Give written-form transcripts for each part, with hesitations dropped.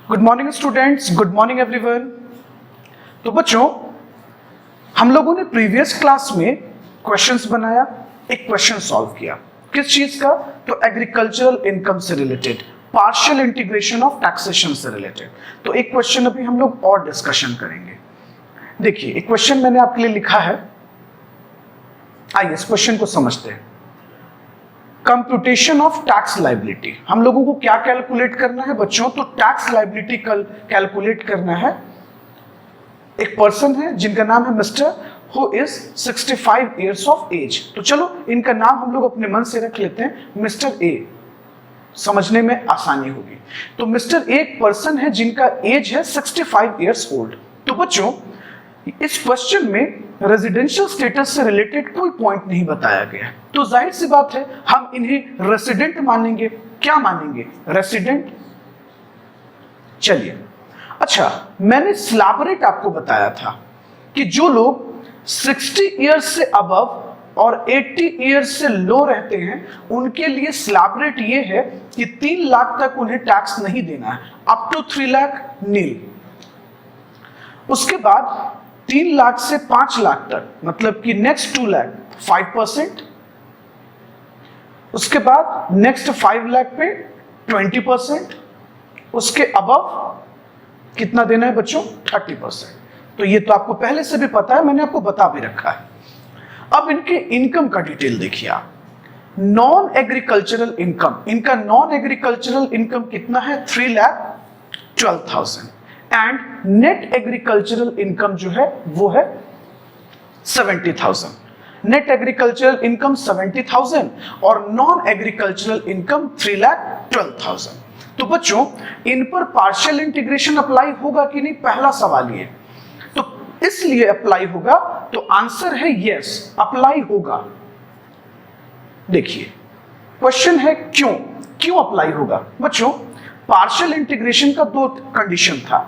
Good morning students, good morning everyone. तो बच्चों, हम लोगों ने प्रीवियस क्लास में क्वेश्चंस बनाया, एक क्वेश्चन सॉल्व किया। किस चीज का? तो एग्रीकल्चरल इनकम से related, partial integration of taxation से रिलेटेड। तो एक क्वेश्चन अभी हम लोग और डिस्कशन करेंगे। देखिए, एक क्वेश्चन मैंने आपके लिए लिखा है, आइए इस क्वेश्चन को समझते हैं। कंप्यूटेशन ऑफ टैक्स लायबिलिटी, हम लोगों को क्या कैलकुलेट करना है बच्चों? तो टैक्स लायबिलिटी कैलकुलेट करना है। एक पर्सन है जिनका नाम है mister who is 65 years of age. तो चलो इनका नाम हम लोग अपने मन से रख लेते हैं, मिस्टर ए, समझने में आसानी होगी। तो मिस्टर ए एक पर्सन है जिनका एज है 65 इयर्स ओल्ड। तो बच्चों, इस क्वेश्चन में रेजिडेंशियल स्टेटस से रिलेटेड कोई पॉइंट नहीं बताया गया, तो जाहिर सी बात है हम इन्हें रेसिडेंट मानेंगे। क्या मानेंगे? रेसिडेंट। चलिए, अच्छा, मैंने स्लैब रेट आपको बताया था कि जो लोग 60 इयर्स से अबव और 80 इयर्स से लो रहते हैं उनके लिए स्लैब रेट ये है कि 3 लाख तक उन्हें टैक्स नहीं देना है, अप टू 3 लाख नील। उसके बाद 3 लाख से 5 लाख तक, मतलब कि नेक्स्ट 2 लाख 5%। उसके बाद नेक्स्ट 5 लाख पे 20%। उसके अबव कितना देना है बच्चों? 30%। तो ये तो आपको पहले से भी पता है, मैंने आपको बता भी रखा है। अब इनके इनकम का डिटेल देखिए आप। नॉन एग्रीकल्चरल इनकम, इनका नॉन एग्रीकल्चरल इनकम कितना है? 3,12,000। एंड नेट एग्रीकल्चरल इनकम जो है वो है 70,000। नेट एग्रीकल्चरल इनकम 70,000 और नॉन एग्रीकल्चरल इनकम 3,12,000। तो बच्चों, इन पर पार्शियल इंटीग्रेशन अप्लाई होगा कि नहीं, पहला सवाल ये। तो इसलिए अप्लाई होगा, तो आंसर है यस, अप्लाई होगा। देखिए, क्वेश्चन है क्यों क्यों अप्लाई होगा? बच्चों, पार्शियल इंटीग्रेशन का 2 कंडीशन था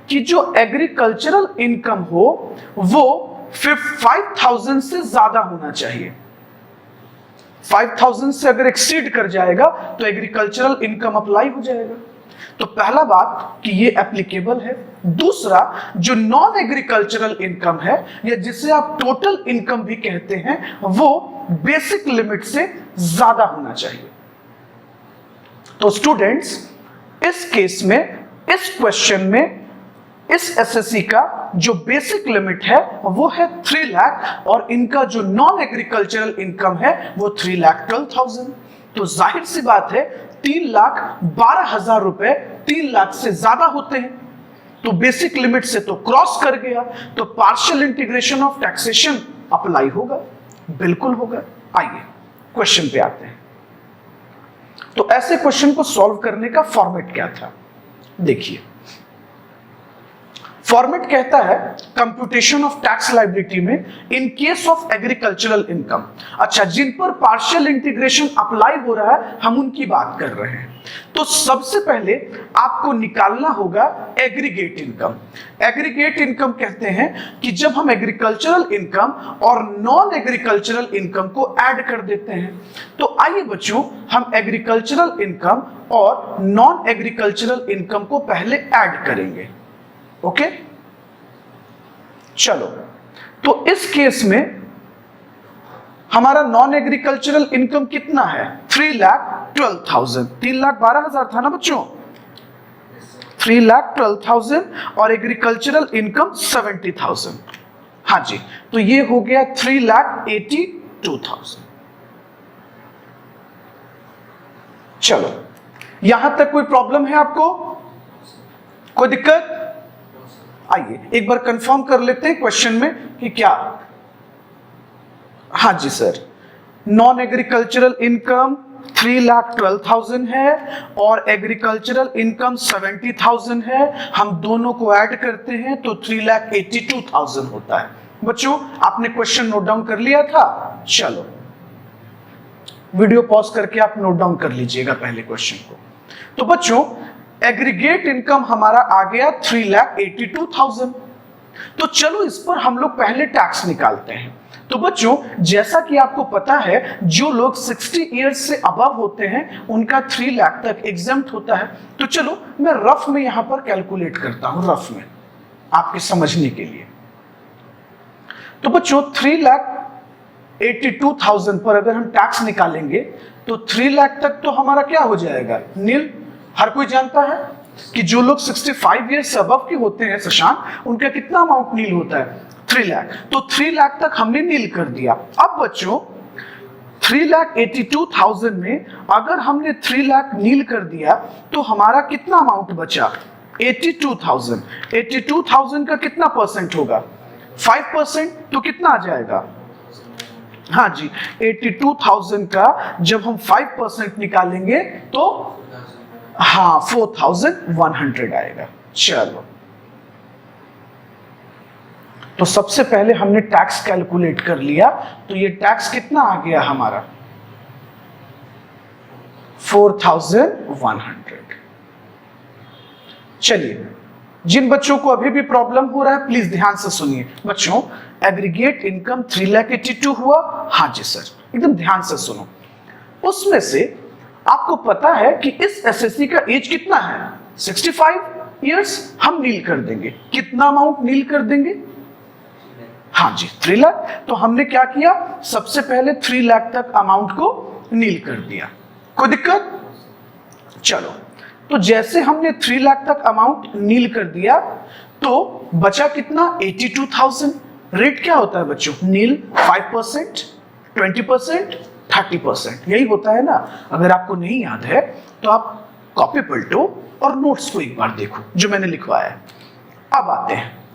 कि जो एग्रीकल्चरल इनकम हो वो 5,000 से ज्यादा होना चाहिए। 5,000 से अगर एक्सीड कर जाएगा तो एग्रीकल्चरल इनकम अप्लाई हो जाएगा। तो पहला बात कि ये एप्लीकेबल है। दूसरा, जो नॉन एग्रीकल्चरल इनकम है या जिसे आप टोटल इनकम भी कहते हैं, वो बेसिक लिमिट से ज्यादा होना चाहिए। तो स्टूडेंट्स, इस केस में, इस क्वेश्चन में, इस एसएससी का जो बेसिक लिमिट है वो है 3 लाख और इनका जो नॉन एग्रीकल्चरल इनकम है वो 3,12,000। तो जाहिर सी बात है 3,12,000 रुपए 3 लाख से ज्यादा होते हैं, तो बेसिक लिमिट से तो क्रॉस कर गया, तो partial integration of taxation apply होगा, बिल्कुल होगा। आइए क्वेश्चन पे आते हैं। तो ऐसे क्वेश्चन को सॉल्व करने का फॉर्मेट क्या था? देखिए, फॉर्मेट कहता है कंप्यूटेशन ऑफ टैक्स लायबिलिटी में in case of agricultural income. अच्छा, जिन पर पार्शियल इंटीग्रेशन अप्लाई हो रहा है हम उनकी बात कर रहे हैं। तो सबसे पहले आपको निकालना होगा एग्रीगेट इनकम। एग्रीगेट इनकम कहते हैं कि जब हम एग्रीकल्चरल इनकम और नॉन एग्रीकल्चरल इनकम को ऐड कर देते हैं। तो आइए बच्चों, हम एग्रीकल्चरल इनकम और नॉन एग्रीकल्चरल इनकम को पहले ऐड करेंगे। ओके, चलो, तो इस केस में हमारा नॉन एग्रीकल्चरल इनकम कितना है? 3,12,000। 3,12,000 था ना बच्चों? 3,12,000 और एग्रीकल्चरल इनकम 70,000। हाँ जी, तो ये हो गया 3,82,000। चलो, यहां तक कोई प्रॉब्लम है आपको? कोई दिक्कत? आइए एक बार कंफर्म कर लेते हैं क्वेश्चन में कि क्या। हाँ जी सर, नॉन एग्रीकल्चरल इनकम 3,12,000 है और एग्रीकल्चरल इनकम 70,000 है। हम दोनों को ऐड करते हैं तो 3,82,000 होता है। बच्चों, आपने क्वेश्चन नोट डाउन कर लिया था? चलो, वीडियो पॉज करके आप नोट डाउन कर लीजिएगा पहले क्वेश्चन को। तो बच्चों, एग्रीगेट इनकम हमारा आ गया 3,82,000। तो चलो इस पर हम लोग पहले टैक्स निकालते हैं। तो बच्चों जैसा कि आपको पता है जो लोग 60 इयर्स से अबव होते हैं उनका 3 लाख तक एग्जेम्प्ट होता है। तो चलो मैं रफ में यहां पर कैलकुलेट करता हूं, रफ में आपके समझने के लिए। तो बच्चों 3,82,000 पर अगर हम टैक्स निकालेंगे तो 3 लाख तक तो हमारा क्या हो जाएगा, नील। हर कोई जानता है कि जो लोग 65 ईयर्स से अबव के होते हैं शशांक, उनका कितना अमाउंट नील होता है, 3 लाख। तो 3 लाख तक हमने नील कर दिया। अब बच्चों 3,82,000 में अगर हमने 3 लाख नील कर दिया तो हमारा कितना अमाउंट बचा, 82,000। 82,000 का कितना परसेंट होगा, 5%। तो कितना आ जाएगा, हाँ जी 82,000 का जब हम 5% निकालेंगे तो हाँ 4,100 आएगा। चलो तो सबसे पहले हमने टैक्स कैलकुलेट कर लिया, तो ये टैक्स कितना आ गया हमारा, 4,100। चलिए जिन बच्चों को अभी भी प्रॉब्लम हो रहा है प्लीज ध्यान से सुनिए। बच्चों एग्रीगेट इनकम 3,82,000 हुआ, हाँ जी सर, एकदम ध्यान से सुनो। उसमें से आपको पता है कि इस एसएससी का एज कितना है, 65 इयर्स। हम नील कर देंगे, कितना अमाउंट नील कर देंगे, हाँ जी 3 लाख। तो हमने क्या किया, सबसे पहले 3 लाख तक अमाउंट को नील कर दिया, कोई दिक्कत। चलो तो जैसे हमने 3 लाख तक अमाउंट नील कर दिया तो बचा कितना, 82,000। रेट क्या होता है बच्चों, नील 5%, 20%, 30%, यही होता है ना। अगर आपको नहीं याद है तो आप कॉपी पलटो और नोट्स को एक बार देखो जो मैंने लिखवाया है। अब आते हैं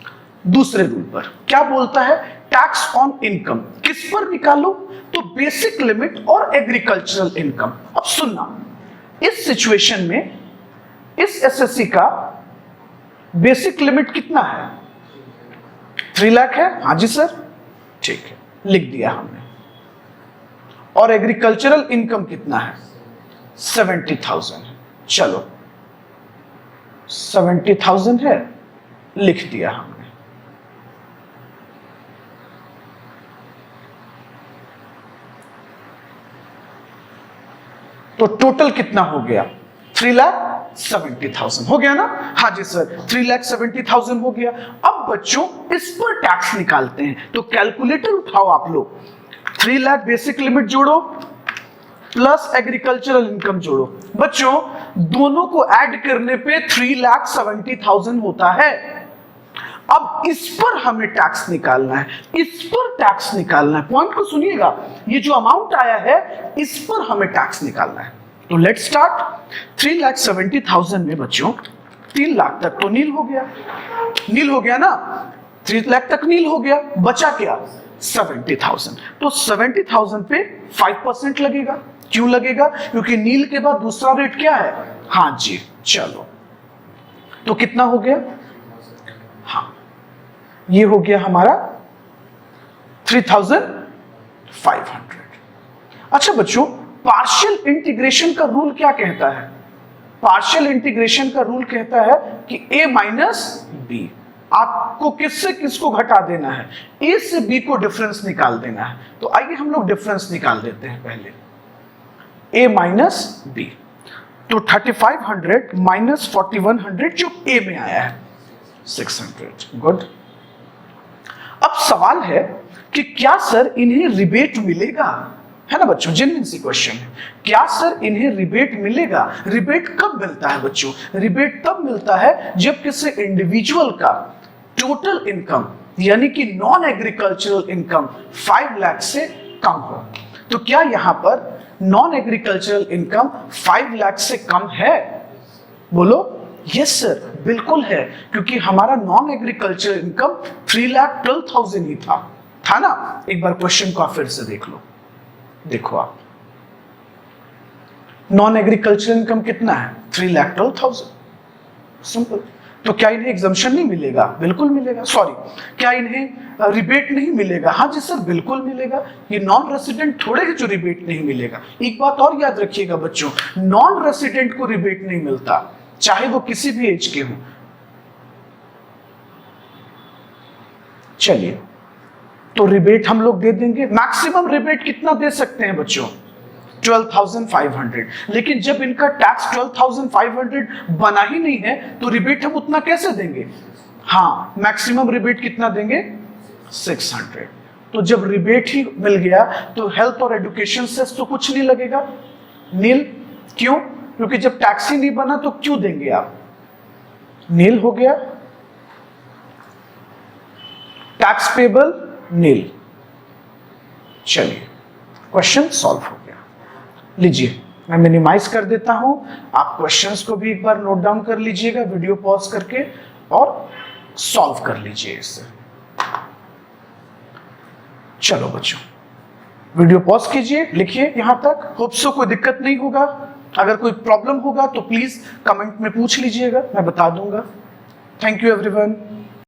दूसरे रूल पर, क्या बोलता है, टैक्स ऑन इनकम किस पर निकालो, तो बेसिक लिमिट और एग्रीकल्चरल इनकम। अब सुनना, इस सिचुएशन में इस एसएससी का बेसिक लिमिट कितना है, 3 लाख है, हाँ जी सर, ठीक है लिख दिया हमने। और एग्रीकल्चरल इनकम कितना है, 70,000 है। चलो 70,000 है, लिख दिया हमने। तो टोटल कितना हो गया, 3,70,000 हो गया ना, हाँ जी सर 3,70,000 हो गया। अब बच्चों इस पर टैक्स निकालते हैं, तो कैलकुलेटर उठाओ आप लोग, 3 लाख बेसिक लिमिट जोड़ो प्लस एग्रीकल्चरल इनकम जोड़ो। बच्चों दोनों को ऐड करने पे 3,70,000 होता है। अब इस पर हमें टैक्स निकालना है, इस पर टैक्स निकालना है, पॉइंट को सुनिएगा, ये जो अमाउंट आया है इस पर हमें टैक्स निकालना है। तो लेट्स स्टार्ट। 3,70,000 में बच्चों 3 लाख तक तो नील हो गया, नील हो गया ना, 3 लाख तक नील हो गया, बचा क्या, 70,000। तो 70,000 पे 5% लगेगा। क्यों लगेगा, क्योंकि नील के बाद दूसरा रेट क्या है, हाँ जी चलो तो कितना हो गया, हाँ ये हो गया हमारा 3,500। अच्छा बच्चों पार्शियल इंटीग्रेशन का रूल क्या कहता है, पार्शियल इंटीग्रेशन का रूल कहता है कि a माइनस बी, आपको किससे किसको घटा देना है, a से b को डिफरेंस निकाल देना है। तो आइए हम लोग डिफरेंस निकाल देते हैं पहले, a माइनस बी। तो 3,500 माइनस 4,100 जो a में आया है 600, गुड। अब सवाल है कि क्या सर इन्हें रिबेट मिलेगा, है ना बच्चों, जेन्युइन सी क्वेश्चन है, क्या सर इन्हें रिबेट मिलेगा। रिबेट कब मिलता है बच्चों, रिबेट तब मिलता है जब किसी इंडिविजुअल का टोटल इनकम यानी कि नॉन एग्रीकल्चरल इनकम 5 लाख से कम हो। तो क्या यहां पर नॉन एग्रीकल्चरल इनकम 5 लाख से कम है, बोलो यस सर बिल्कुल है, क्योंकि हमारा नॉन एग्रीकल्चरल इनकम 3,12,000 ही था ना। एक बार क्वेश्चन को फिर से देख लो, देखो आप नॉन एग्रीकल्चरल इनकम कितना है, 3,12,000, सिंपल। तो क्या इन्हें एग्जम्पशन नहीं मिलेगा, बिल्कुल मिलेगा। सॉरी क्या इन्हें रिबेट नहीं मिलेगा, हाँ जी सर बिल्कुल मिलेगा। ये नॉन रेसिडेंट थोड़े हैं जो रिबेट नहीं मिलेगा। एक बात और याद रखिएगा बच्चों, नॉन रेसिडेंट को रिबेट नहीं मिलता चाहे वो किसी भी एज के हो। चलिए तो रिबेट हम लोग दे देंगे। मैक्सिमम रिबेट कितना दे सकते हैं बच्चों? 12,500। लेकिन जब इनका टैक्स 12,500 बना ही नहीं है तो रिबेट हम उतना कैसे देंगे? हाँ, मैक्सिमम रिबेट कितना देंगे? 600। तो जब रिबेट ही मिल गया तो हेल्थ और एजुकेशन सेस तो कुछ नहीं लगेगा, नील। क्यों? क्योंकि जब टैक्स ही नहीं बना तो क्यों देंगे आप? नील हो गया। टैक्स पेबल नील। चलिए, क्वेश्चन सॉल्व हो गया। लीजिए, मैं मिनिमाइज कर देता हूं, आप क्वेश्चंस को भी एक बार नोट डाउन कर लीजिएगा वीडियो पॉज करके और सॉल्व कर लीजिए इसे। चलो बच्चों, वीडियो पॉज कीजिए, लिखिए यहां तक। होप सो कोई दिक्कत नहीं होगा। अगर कोई प्रॉब्लम होगा तो प्लीज कमेंट में पूछ लीजिएगा, मैं बता दूंगा। Thank you everyone.